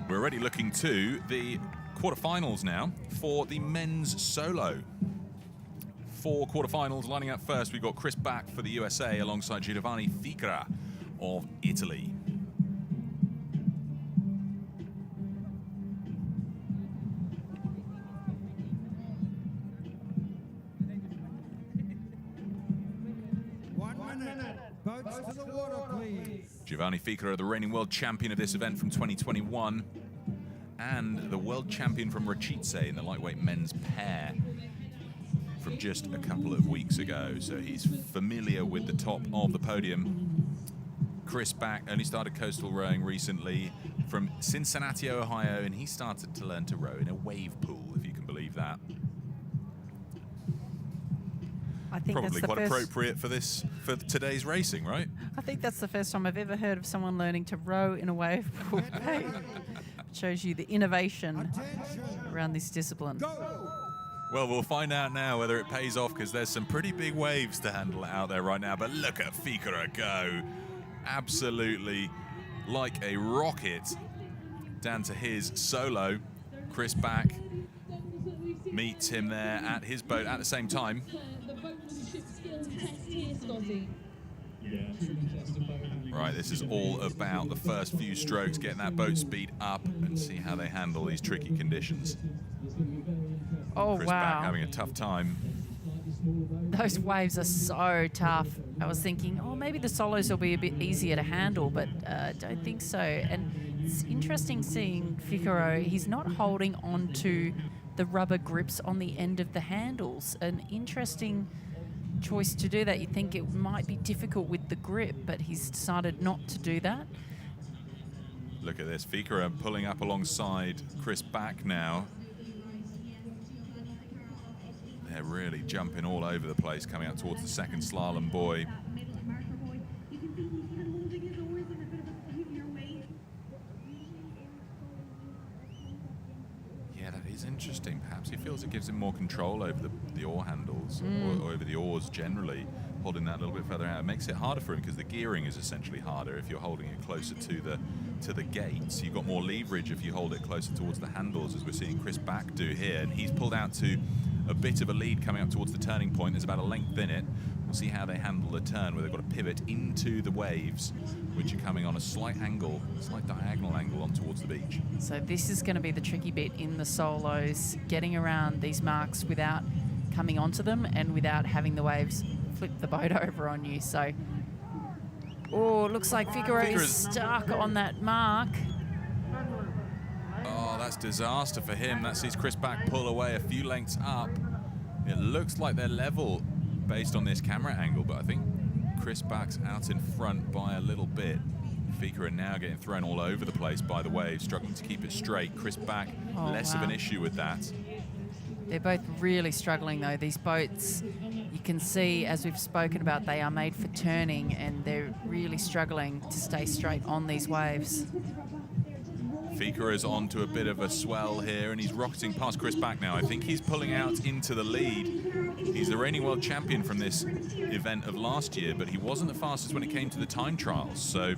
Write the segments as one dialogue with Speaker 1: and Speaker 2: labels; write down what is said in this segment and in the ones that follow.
Speaker 1: We're already looking to the quarterfinals now for the men's solo. 4 quarterfinals lining up first. We've got Chris Back for the USA alongside Giovanni Ficarra of Italy.
Speaker 2: Boats to the water, please.
Speaker 1: Giovanni Ficarra, the reigning world champion of this event from 2021, and the world champion from Rachice in the lightweight men's pair from just a couple of weeks ago. So he's familiar with the top of the podium. Chris Back only started coastal rowing recently from Cincinnati, Ohio, and he started to learn to row in a wave pool, if you can believe that.
Speaker 3: I think
Speaker 1: Probably
Speaker 3: that's
Speaker 1: quite appropriate for today's racing, right?
Speaker 3: I think that's the first time I've ever heard of someone learning to row in a wave pool. It shows you the innovation around this discipline.
Speaker 1: Well, we'll find out now whether it pays off, because there's some pretty big waves to handle out there right now. But look at Ficarra go. Absolutely like a rocket down to his solo. Chris Back meets him there at his boat at the same time. Right, this is all about the first few strokes, getting that boat speed up and see how they handle these tricky conditions.
Speaker 3: Oh,
Speaker 1: Chris
Speaker 3: wow.
Speaker 1: Back having a tough time.
Speaker 3: Those waves are so tough. I was thinking, oh, maybe the solos will be a bit easier to handle, but I don't think so. And it's interesting seeing Ficarra. He's not holding on to the rubber grips on the end of the handles. An interesting choice to do that. You'd think it might be difficult with the grip, but he's decided not to do that.
Speaker 1: Look at this, Ficarra pulling up alongside Chris Back now. They're really jumping all over the place, coming out towards the second slalom buoy. Yeah, that is interesting. Perhaps he feels it gives him more control over the oar handles, or over the oars generally, holding that a little bit further out. It makes it harder for him because the gearing is essentially harder if you're holding it closer to the gates. You've got more leverage if you hold it closer towards the handles, as we're seeing Chris Back do here. And he's pulled out to a bit of a lead coming up towards the turning point. There's about a length in it. We'll see how they handle the turn, where they've got to pivot into the waves, which are coming on a slight angle, slight diagonal angle on towards the beach.
Speaker 3: So this is going to be the tricky bit in the solos, getting around these marks without coming onto them and without having the waves flip the boat over on you. So, oh, looks like Ficarra is stuck on that mark.
Speaker 1: Oh, that's disaster for him. That sees Chris Back pull away a few lengths up. It looks like they're level based on this camera angle, but I think Chris Back's out in front by a little bit. Ficarra now getting thrown all over the place by the waves, struggling to keep it straight. Chris Back, less of an issue with that.
Speaker 3: They're both really struggling, though. These boats, you can see, as we've spoken about, they are made for turning, and they're really struggling to stay straight on these waves.
Speaker 1: Ficarra is on to a bit of a swell here, and he's rocketing past Chris Back now. I think he's pulling out into the lead. He's the reigning world champion from this event of last year, but he wasn't the fastest when it came to the time trials. So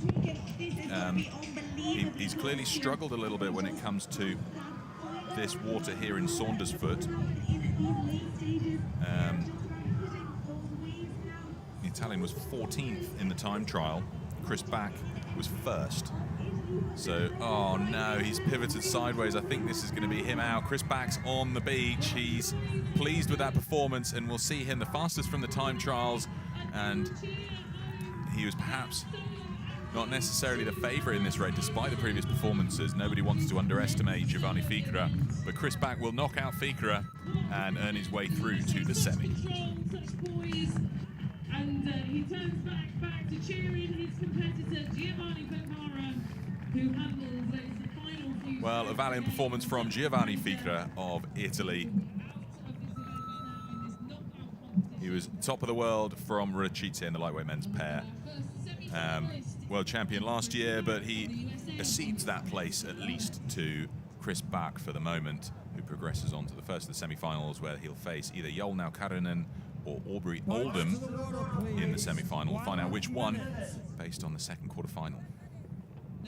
Speaker 1: he's clearly struggled a little bit when it comes to this water here in Saundersfoot. The Italian was 14th in the time trial. Chris Back was first. So, oh no, he's pivoted sideways. I think this is going to be him out. Chris Back's on the beach. He's pleased with that performance, and we'll see him the fastest from the time trials. And he was perhaps not necessarily the favourite in this race, despite the previous performances. Nobody wants to underestimate Giovanni Ficarra, but Chris Back will knock out Ficarra and earn his way through to the semi.
Speaker 4: And he turns back to cheering his competitor Giovanni Ficarra, who handles the final few.
Speaker 1: Well, a valiant performance from Giovanni Ficarra of Italy. He was top of the world from Rachice in the lightweight men's pair. World champion last year, but he accedes that place at least to Chris Back for the moment, who progresses on to the first of the semi-finals, where he'll face either Joel Karinen or Aubrey Oldham in the semi-final. We'll find out which one based on the second quarter-final.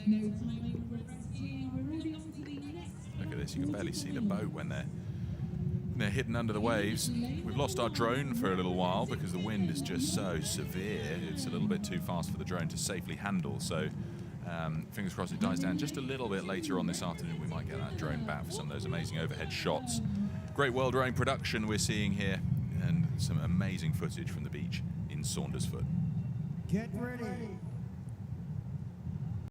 Speaker 4: No timing for rescue. We're already on to
Speaker 1: this. You can barely see the boat when they're hidden under the waves. We've lost our drone for a little while because the wind is just so severe. It's a little bit too fast for the drone to safely handle. So fingers crossed it dies down just a little bit later on this afternoon. We might get that drone back for some of those amazing overhead shots. Great world rowing production we're seeing here, and some amazing footage from the beach in Saundersfoot.
Speaker 2: Get ready.